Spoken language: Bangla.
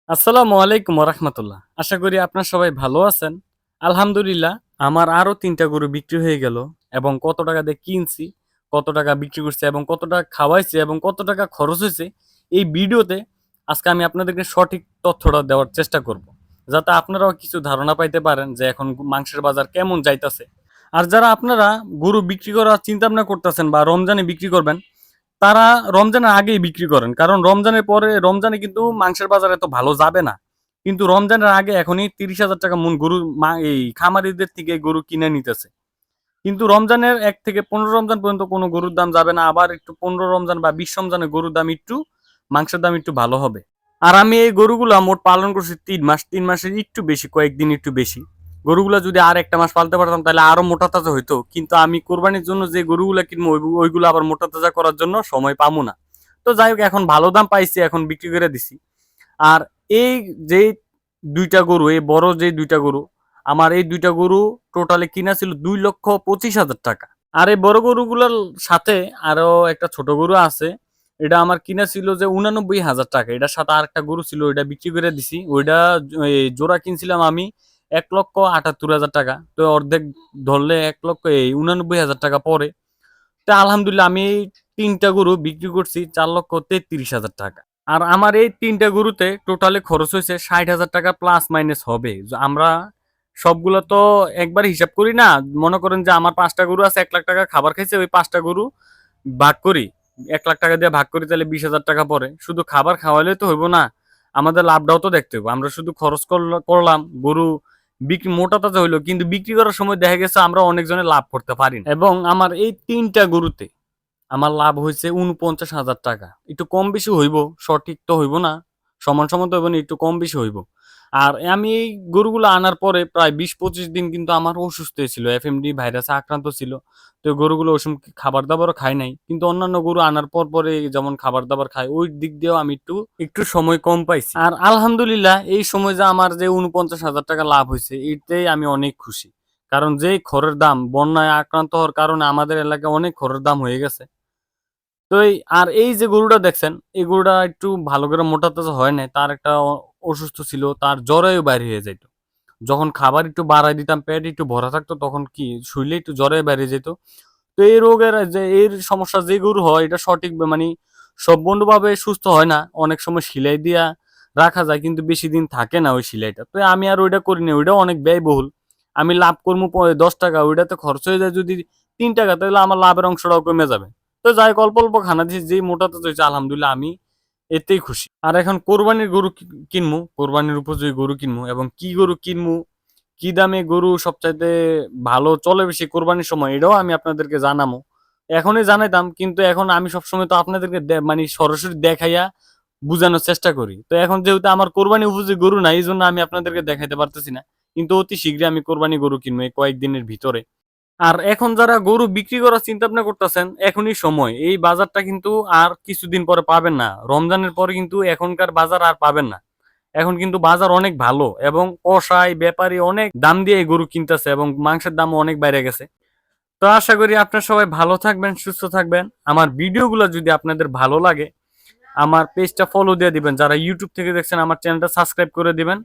আসসালামু আলাইকুম রাহমাতুল্লাহ। আশা করি আপনার সবাই ভালো আছেন। আলহামদুলিল্লাহ আমার আরো ৩ টা গরু বিক্রি হয়ে গেল এবং কত টাকা দিয়ে কিনছি, কত টাকা বিক্রি করছি এবং কত টাকা খাওয়াইছি এবং কত টাকা খরচ হইছে, এই ভিডিওতে আজকে আমি আপনাদেরকে সঠিক তথ্যটা দেওয়ার চেষ্টা করব। যাতে আপনারাও কিছু ধারণা পাইতে পারেন যে এখন মাংসের বাজার কেমন যাইতাছে। আর যারা আপনারা গরু বিক্রি করার চিন্তা-ভাবনা করতেছেন বা রমজানে বিক্রি করবেন, তারা রমজানের আগেই বিক্রি করেন। কারণ রমজানের পরে রমজানে কিন্তু মাংসের বাজার এত ভালো যাবে না। কিন্তু রমজানের আগে এখনই ৳৩০,০০০ মন গরু এই খামারিদের থেকে গরু কিনে নিতেছে। কিন্তু রমজানের ১ থেকে ১৫ রমজান পর্যন্ত কোনো গরুর দাম যাবে না। আবার একটু ১৫ রমজান বা ২০ রমজানে গরুর দাম একটু মাংসের দাম একটু ভালো হবে। আর আমি এই গরুগুলা মোট পালন করছি ৩ মাস। ৩ মাসের একটু বেশি, কয়েকদিন একটু বেশি। গরুগুলা যদি আর ১ টা মাস পালতে পারতাম তাহলে আরো মোটা তাজা হইতো। কিন্তু আমি কোরবানির জন্য যে গরুগুলা কিনবো ওইগুলা আবার মোটা তাজা করার জন্য সময় পামু না। তো যাই হোক এখন ভালো দাম পাইছি, এখন বিক্রি করে দিছি। আর এই যেই ২ টা গরু, এই বড় যে ২ টা গরু, আমার এই ২ টা গরু টোটালি কিনা ছিল ৳২,২৫,০০০। আর এই বড় গরুগুলার সাথে আরো একটা ছোট গরু আছে। এটা আমার কিনা ছিল যে ৳৮৯,০০০। এটার সাথে আরেকটা গরু ছিল, ওইটা বিক্রি করে দিছি। ওইটা জোড়া কিনছিলাম আমি ৳১,৭৮,০০০। তো অর্ধেক ধরলে ১,৮৯,০০০ পড়ে। তো আলহামদুলিল্লাহ আমি এই ৩ টা গরু বিক্রি করছি ৳৪,৩৩,০০০। আর আমার এই ৩ টা গরুতে টোটালি খরচ হইছে ৳৬০,০০০ প্লাস মাইনাস হবে। আমরা সবগুলো তো একবার হিসাব করি না। মনে করেন যে আমার ৫ টা গরু আছে, ৳১,০০,০০০ খাবার খাইছে, ওই ৫ টা গরু ভাগ করি। ৳১,০০,০০০ দিয়ে ভাগ করি তাহলে ৳২০,০০০ পড়ে। শুধু খাবার খাওয়াইলেই তো হইব না। আমাদের লাভটাও তো দেখতে হইব। আমরা শুধু খরচ করলাম, গরু মোটা তাজা হইলো। কিন্তু বিক্রি করার সময় দেখা গেছে আমরা অনেকজনে লাভ করতে পারি না। এবং আমার এই ৩ টা গরুতে আমার লাভ হইছে ৳৪৯,০০০। একটু কম বেশি হইব, সঠিক তো হইব না। সমান, সমান তো হইব না, একটু কম বেশি হইব। আর আমি এই গরুগুলো আনার পরে প্রায় ২০-২৫ দিন কিন্তু আমার অসুস্থ ছিল। এফএমডি ভাইরাসে আক্রান্ত ছিল। তো গরুগুলো ওই সময় খাবার-দাবারও খায় নাই। কিন্তু অন্যান্য গরু আনার পরে যেমন খাবার-দাবার খায়, ওই দিক দিয়েও আমি একটু সময় কম পাইছি। আর আলহামদুলিল্লাহ এই সময় যে আমার যে ৳৪৯,০০০ লাভ হইছে, এটাই আমি অনেক খুশি। কারণ যেই খড়ের দাম, বন্যায় আক্রান্ত হওয়ার কারণে আমাদের এলাকায় অনেক খড়ের দাম হয়ে গেছে। তো এই যে গরুটা দেখছেন, এই গরুটা একটু ভালো করে মোটা তাজা হয় নাই। তার একটা অসুস্থ ছিল, তার জরায়ু বাইর হয়ে যাইত। যখন খাবার একটু বাড়ায় দিতাম, পেট একটু ভরা থাকতো, তখন কি শরীলে একটু জরায়ু বাইরে যেত। তো এই রোগের যে এর সমস্যা যে গরু হয়, এটা সঠিক মানে সম্পূর্ণভাবে সুস্থ হয় না। অনেক সময় সেলাই দিয়া রাখা যায়, কিন্তু বেশি দিন থাকে না ওই সেলাইটা। তো আমি আর ওইটা করিনি, ওইটাও অনেক ব্যয়বহুল। আমি লাভ করবো ৳১০, ওইটাতে খরচ হয়ে যায় যদি ৳৩, তাহলে আমার লাভের অংশটাও কমে যাবে। তো যাই হোক অল্প, অল্প খানা দিছি, যেই মোটাতাজা হইছে আলহামদুলিল্লাহ আমি এতেই খুশি। আর এখন কোরবানির গরু কিনবো, কোরবানির উপযোগী গরু কিনবো এবং কি গরু কিনবো, কি দামে গরু সবচাইতে ভালো চলে বেশি কোরবানির সময়, এটাও আমি আপনাদেরকে জানামো। এখনই জানাইতাম, কিন্তু এখন আমি সবসময় তো আপনাদেরকে মানে সরাসরি দেখাইয়া বুঝানোর চেষ্টা করি। তো এখন যেহেতু আমার কোরবানি উপযোগী গরু নাই, এইজন্য আমি আপনাদেরকে দেখাইতে পারতেছি না। কিন্তু অতি শীঘ্রই আমি কোরবানি গরু কিনবো এই কয়েকদিনের ভিতরে। আর এখন যারা গরু বিক্রি করার চিন্তা-ভাবনা করতেছেন, এখনই সময়। এই বাজারটা কিন্তু আর কিছুদিন পরে পাবেন না। রমজানের পরে কিন্তু এখনকার বাজার আর পাবেন না। এখন কিন্তু বাজার অনেক ভালো এবং কসাই, ব্যাপারী অনেক দাম দিয়ে এই গরু কিনতেছে এবং মাংসের দামও অনেক বাইরে গেছে। তো আশা করি আপনারা সবাই ভালো থাকবেন, সুস্থ থাকবেন। আমার ভিডিওগুলো যদি আপনাদের ভালো লাগে, আমার পেজটা ফলো দিয়ে দিবেন। যারা YouTube থেকে দেখছেন আমার চ্যানেলটা সাবস্ক্রাইব করে দিবেন।